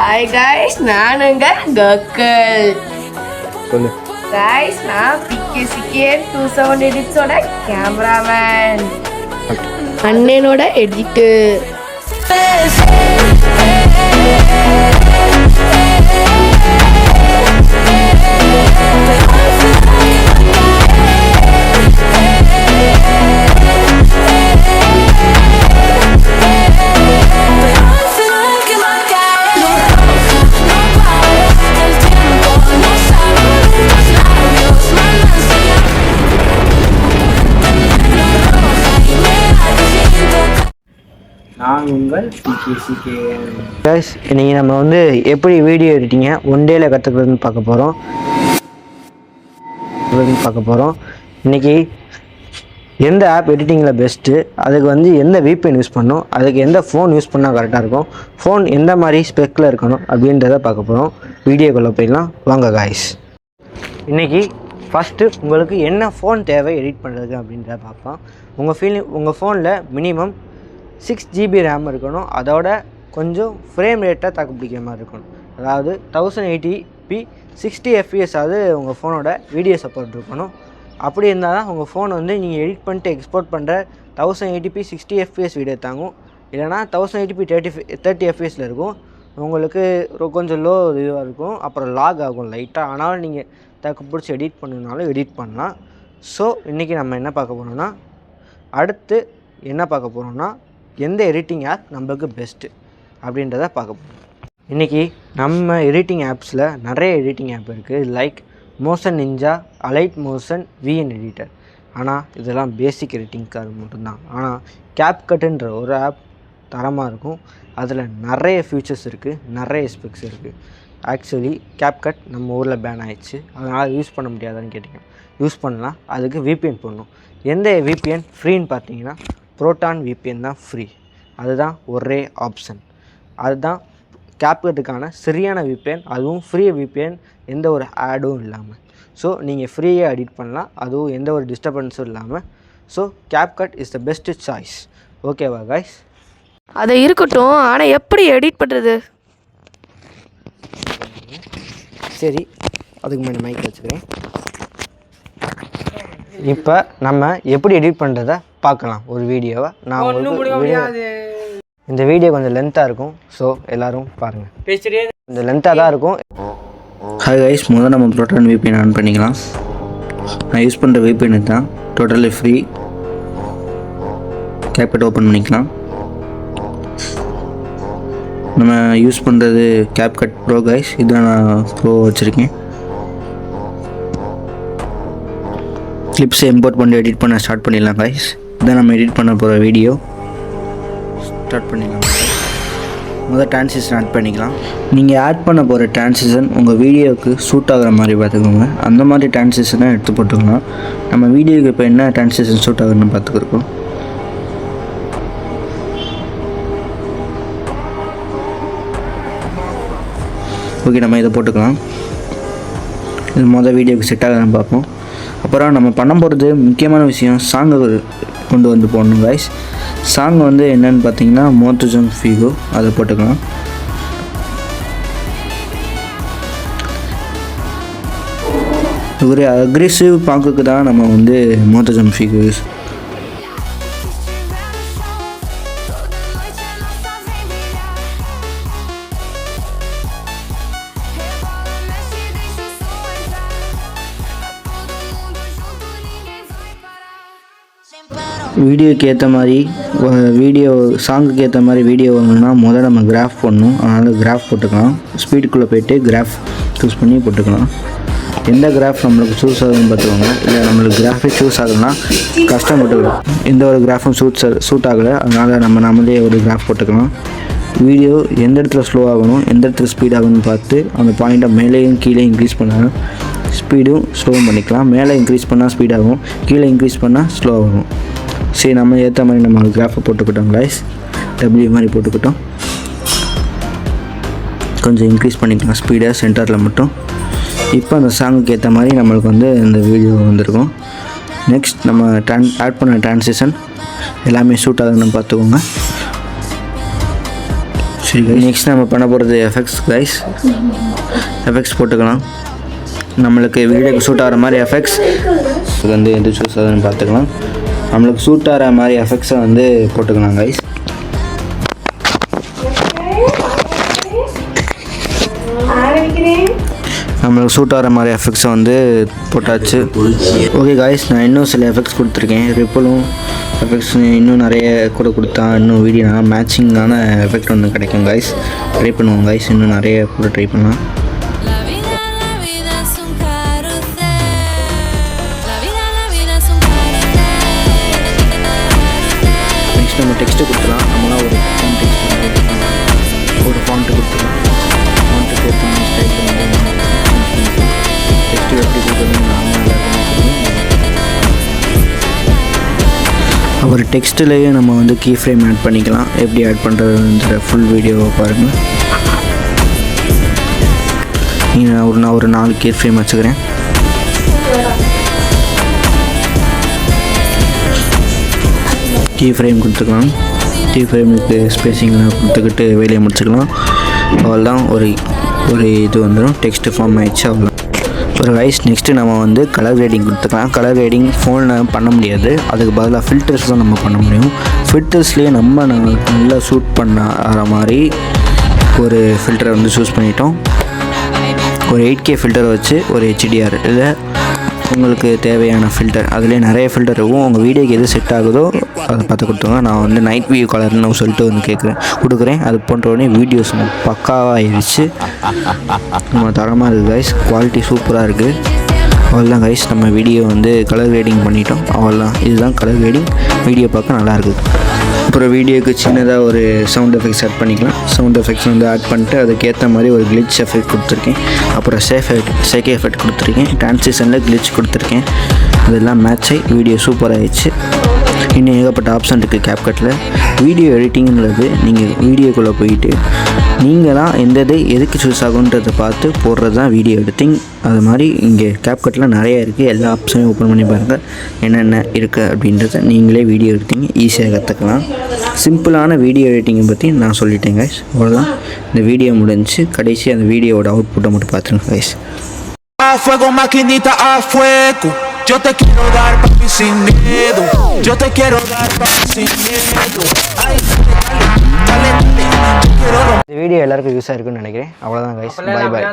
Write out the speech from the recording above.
Hi guys, நான் கோகுல். சொல்லு Guys, நான் PKCKN 27 எடிட்ஸோட கேமராமேன். அண்ணனோட எடிட்டர். நான் உங்கள் PKCKN. கைஸ், இன்றைக்கி நம்ம வந்து எப்படி வீடியோ எடிட்டிங்கை ஒன் டேயில் கற்றுக்கிறதுன்னு பார்க்க போகிறோம். இன்றைக்கி எந்த ஆப் எடிட்டிங்கில் பெஸ்ட்டு, அதுக்கு வந்து எந்த VPN யூஸ் பண்ணணும், அதுக்கு எந்த ஃபோன் யூஸ் பண்ணால் கரெக்டாக இருக்கும், ஃபோன் எந்த மாதிரி ஸ்பெக்கில் இருக்கணும் அப்படின்றத பார்க்க போகிறோம். வீடியோக்குள்ளே போயிடலாம் வாங்க காய்ஸ். இன்றைக்கி ஃபஸ்ட்டு உங்களுக்கு என்ன ஃபோன் தேவை எடிட் பண்ணுறது அப்படின்றத பார்ப்போம். உங்கள் ஃபோனில் மினிமம் 6 GB ரேம் இருக்கணும். அதோட கொஞ்சம் ஃப்ரேம் ரேட்டாக தாக்கு பிடிக்கிற மாதிரி இருக்கணும். அதாவது 1080p 60 fps ஆகுது உங்கள் ஃபோனோட வீடியோ சப்போர்ட் இருக்கணும். அப்படி இருந்தால் தான் உங்கள் ஃபோன் வந்து நீங்கள் எடிட் பண்ணிட்டு எக்ஸ்போர்ட் பண்ணுற 1080p 60 fps வீடியோ தாங்கும். இல்லைனா 1080p 30 fpsல இருக்கும். உங்களுக்கு கொஞ்சம் லோ இதுவாக இருக்கும், அப்புறம் லாக் ஆகும் லைட்டாக. ஆனாலும் நீங்கள் தாக்கு பிடிச்சி எடிட் பண்ணணுனாலும் எடிட் பண்ணலாம். ஸோ இன்றைக்கி நம்ம என்ன பார்க்க போகிறோம்னா எந்த எடிட்டிங் ஆப் நம்மளுக்கு பெஸ்ட்டு அப்படின்றத பார்க்க போகிறோம். இன்றைக்கி நம்ம எடிட்டிங் ஆப்ஸில் நிறைய எடிட்டிங் ஆப் இருக்குது. Like motion ninja, allied motion, VN editor. ஆனால் இதெல்லாம் பேசிக் எடிட்டிங்காக மட்டும்தான். ஆனால் கேப்கட்டுன்ற ஒரு ஆப் தரமாக இருக்கும். அதில் நிறைய ஃபியூச்சர்ஸ் இருக்குது, நிறைய ஸ்பெக்ஸ் இருக்குது. ஆக்சுவலி கேப்கட் நம்ம ஊரில் பேன் ஆகிடுச்சு, அதனால் யூஸ் பண்ண முடியாதான்னு கேட்டிங்க. யூஸ் பண்ணலாம், அதுக்கு VPN போடணும். எந்த VPN ஃப்ரீன்னு பார்த்தீங்கன்னா ப்ரோட்டான் VPN தான் ஃப்ரீ. அதுதான் ஒரே ஆப்ஷன். அதுதான் கேப்கட்டுக்கான சரியான VPN. அதுவும் ஃப்ரீ VPN, எந்த ஒரு ஆடும் இல்லாமல். ஸோ நீங்கள் ஃப்ரீயாக எடிட் பண்ணலாம், அதுவும் எந்த ஒரு டிஸ்டர்பன்ஸும் இல்லாமல். So CapCut is the best choice. ஓகேவா காய்ஸ்? அது இருக்கட்டும், ஆனால் எப்படி எடிட் பண்ணுறது? சரி, அதுக்கு முன்னாடி மைக் வச்சுக்கிறேன். இப்போ நம்ம எப்படி எடிட் பண்ணுறதை பார்க்கலாம் ஒரு வீடியோவை. நான் இந்த வீடியோ கொஞ்சம் லென்த்தாக இருக்கும், ஸோ எல்லோரும் பாருங்கள். கொஞ்சம் லென்த்தாக தான் இருக்கும். ஹாய் கைஸ், முதல்ல நம்ம ப்ரோட்டான் VPN ஆன் பண்ணிக்கலாம். நான் யூஸ் பண்ணுற VPN தான், டோட்டலி ஃப்ரீ. கேப்கட் ஓப்பன் பண்ணிக்கலாம். நம்ம யூஸ் பண்ணுறது கேப்கட் ப்ரோ கைஸ். இதான் நான் ப்ரோ வச்சுருக்கேன். கிளிப்ஸை இம்போர்ட் பண்ணி எடிட் பண்ண ஸ்டார்ட் பண்ணிடலாம் கைஸ். இதான் நம்ம எடிட் பண்ண போகிற வீடியோ. ஸ்டார்ட் பண்ணிடலாம். முதல் டிரான்சிஷன் ஆட் பண்ணிக்கலாம். நீங்கள் ஆட் பண்ண போகிற டிரான்சிஷன் உங்கள் வீடியோவுக்கு சூட் ஆகிற மாதிரி பார்த்துக்கோங்க. அந்த மாதிரி டிரான்சிஷனை எடுத்து போட்டுக்கலாம். நம்ம வீடியோவுக்கு இப்போ என்ன டிரான்சிஷன் சூட் ஆகுதுன்னு பார்த்துக்கிறோம். ஓகே, நம்ம இதை போட்டுக்கலாம். இது மொதல் வீடியோவுக்கு செட் ஆகுதுன்னு பார்ப்போம். அப்புறம் நம்ம பண்ண போகிறது முக்கியமான விஷயம், சாங்கை கொண்டு வந்து போடணும் கைஸ். சாங் வந்து என்னென்னு பார்த்தீங்கன்னா மோட்டோஜன் ஃபீகோ, அதை போட்டுக்கலாம். ஒரு அக்ரெசிவ் பாங்குக்கு தான் நம்ம வந்து மோட்டோஜன் ஃபீகோ யூஸ். வீடியோக்கு ஏற்ற மாதிரி சாங்குக்கு ஏற்ற மாதிரி வீடியோ வரணும்னா முதல்ல நம்ம கிராஃப் போடணும். அதனால் கிராஃப் போட்டுக்கலாம். ஸ்பீடுக்குள்ளே போய்ட்டு கிராஃப் சூஸ் பண்ணி போட்டுக்கலாம். எந்த கிராஃப் நம்மளுக்கு சூஸ் ஆகுதுன்னு பார்த்துக்கோங்க. இல்லை நம்மளுக்கு கிராஃபே சூஸ் ஆகலைன்னா கஷ்டப்பட்டுக்கலாம். எந்த ஒரு கிராஃபும் சூட் ஆகலை, அதனால் நம்மளே ஒரு கிராஃப் போட்டுக்கலாம். வீடியோ எந்த இடத்துல ஸ்லோ ஆகணும், எந்த இடத்துல ஸ்பீட் ஆகணும்னு பார்த்து அந்த பாயிண்ட்டை மேலேயும் கீழே இன்க்ரீஸ் பண்ணால் ஸ்பீடும் ஸ்லோவும் பண்ணிக்கலாம். மேலே இன்க்ரீஸ் பண்ணால் ஸ்பீட் ஆகும், கீழே இன்க்ரீஸ் பண்ணால் ஸ்லோ ஆகும். சரி, நம்ம ஏற்ற மாதிரி நம்ம கிராஃபை போட்டுக்கிட்டோம் கைஸ். W மாதிரி போட்டுக்கிட்டோம். கொஞ்சம் இன்க்ரீஸ் பண்ணிக்கலாம் ஸ்பீடை சென்டரில் மட்டும். இப்போ அந்த சாங்குக்கு ஏற்ற மாதிரி நம்மளுக்கு வந்து இந்த வீடியோ வந்திருக்கும். நெக்ஸ்ட் நம்ம ஆட் பண்ண டிரான்சிஷன் எல்லாமே சூட் ஆகுதுன்னு பார்த்துக்கோங்க. சரி நெக்ஸ்ட் நம்ம பண்ண போகிறது எஃபெக்ட்ஸ் கைஸ். எஃபெக்ட்ஸ் போட்டுக்கலாம். நம்மளுக்கு வீடியோக்கு சூட் ஆகிற மாதிரி எஃபெக்ட்ஸ் வந்து எது சூஸ் ஆகுதுன்னு பார்த்துக்கலாம். நம்மளுக்கு சூட் ஆகிற மாதிரி எஃபெக்ட்ஸை வந்து போட்டுக்கலாம் கைஸ். நம்மளுக்கு சூட் ஆகிற மாதிரி எஃபெக்ட்ஸை வந்து போட்டாச்சு. ஓகே காய்ஸ், நான் இன்னும் சில எஃபெக்ட்ஸ் கொடுத்துருக்கேன். ரிப்பலும் எஃபெக்ட்ஸ் இன்னும் நிறைய கூட கொடுத்தா இன்னும் வீடியோ நல்லா மேட்சிங்கான எஃபெக்ட் ஒன்று கிடைக்கும் காய்ஸ். ட்ரை பண்ணுவோம் காய்ஸ், இன்னும் நிறைய கூட ட்ரை பண்ணலாம். நெக்ஸ்ட் நம்ம டெக்ஸ்ட்டு கொடுத்துலாம். நம்மளாம் ஒரு ஃபாண்ட்டு கொடுத்துக்கலாம். ஃபாண்ட்டுக்கு ஏற்ற மாதிரி ஸ்டைல் பண்ணி டெக்ஸ்ட்டு எப்படி கொடுக்குறது ஒரு டெக்ஸ்ட்லேயே நம்ம வந்து கீ ஃப்ரேம் ஆட் பண்ணிக்கலாம். எப்படி ஆட் பண்ணுறதுன்ற ஃபுல் வீடியோவை பாருங்கள். நான் ஒரு 4 கீ ஃப்ரேம் வச்சுக்கிறேன். கீ ஃப்ரேம் கொடுத்துக்கலாம். கீ ஃப்ரேமுக்கு ஸ்பேஸிங்லாம் கொடுத்துக்கிட்டு வேலையை முடிச்சுக்கலாம். அவ்வளோதான், ஒரு இது வந்துடும். டெக்ஸ்ட் ஃபார்ம் ஆகிடுச்சு, அவ்வளோ. ஒரு கைஸ் நெக்ஸ்ட்டு நம்ம வந்து கலர் கிரேடிங் கொடுத்துக்கலாம். கலர் கிரேடிங் ஃபோனில் பண்ண முடியாது, அதுக்கு பதிலாக ஃபில்டர்ஸ் தான் நம்ம பண்ண முடியும். ஃபில்டர்ஸ்லேயே நம்ம நல்லா ஷூட் பண்ண மாதிரி ஒரு ஃபில்டரை வந்து சூஸ் பண்ணிட்டோம். ஒரு 8K ஃபில்டரை வச்சு ஒரு HDR இல்லை உங்களுக்கு தேவையான ஃபில்டர், அதுலேயே நிறைய ஃபில்டர் இருக்கும். உங்கள் வீடியோக்கு எது செட் ஆகுதோ அதை பார்த்து கொடுத்துங்க. நான் வந்து நைட் வியூ கலர்னு சொல்லிட்டு வந்து கொடுக்குறேன். அது போன்ற உடனே வீடியோஸ் பக்காவாக ஆயிடுச்சு. நம்ம தரமாக இருக்குது கைஸ், குவாலிட்டி சூப்பராக இருக்குது. அவ்வளோதான் கைஸ், நம்ம வீடியோ வந்து கலர் கிரேடிங் பண்ணிட்டோம். அவ்வளோதான், இதுதான் கலர் கிரேடிங். வீடியோ பார்க்க நல்லாயிருக்குது. அப்புறம் வீடியோக்கு சின்னதாக ஒரு சவுண்ட் எஃபெக்ட்ஸ் ஆட் பண்ணிக்கலாம். சவுண்ட் எஃபெக்ட்ஸ் வந்து ஆட் பண்ணிட்டு அதுக்கேற்ற மாதிரி ஒரு கிளிச் எஃபெக்ட் கொடுத்துருக்கேன். அப்புறம் சேக்கே எஃபெக்ட் கொடுத்துருக்கேன். டிரான்சிஷனில் கிளிச் கொடுத்துருக்கேன். அதெல்லாம் மேட்ச் ஆகி வீடியோ சூப்பர் ஆகிடுச்சு. இன்னும் ஏகப்பட்ட ஆப்ஷன் இருக்குது கேப்கட்டில். வீடியோ எடிட்டிங்கிறது நீங்கள் வீடியோக்குள்ளே போயிட்டு நீங்களாம் எந்தது எதுக்கு சூஸ் ஆகுன்றதை பார்த்து போடுறது தான் வீடியோ எடிட்டிங். அது மாதிரி இங்கே கேப்கட்டில் நிறைய இருக்குது. எல்லா ஆப்ஷனையும் ஓப்பன் பண்ணி பாருங்கள் என்னென்ன இருக்குது அப்படின்றத நீங்களே வீடியோ எடிட்டிங் ஈஸியாக கற்றுக்கலாம். சிம்பிளான வீடியோ எடிட்டிங்கை பற்றி நான் சொல்லிட்டேன் கைஸ். அவ்வளோதான், இந்த வீடியோ முடிஞ்சு. கடைசி அந்த வீடியோவோட அவுட்புட்டை மட்டும் பார்த்துருங்க guys. Yo te quiero dar papi sin miedo. Yo te quiero dar papi sin miedo. Ay, dale, dale, yo quiero. இந்த வீடியோ எல்லாருக்கும் யூஸ் ஆயிருக்குன்னு நினைக்கிறேன். அவ்வளோதான் கைஸ், பை பை.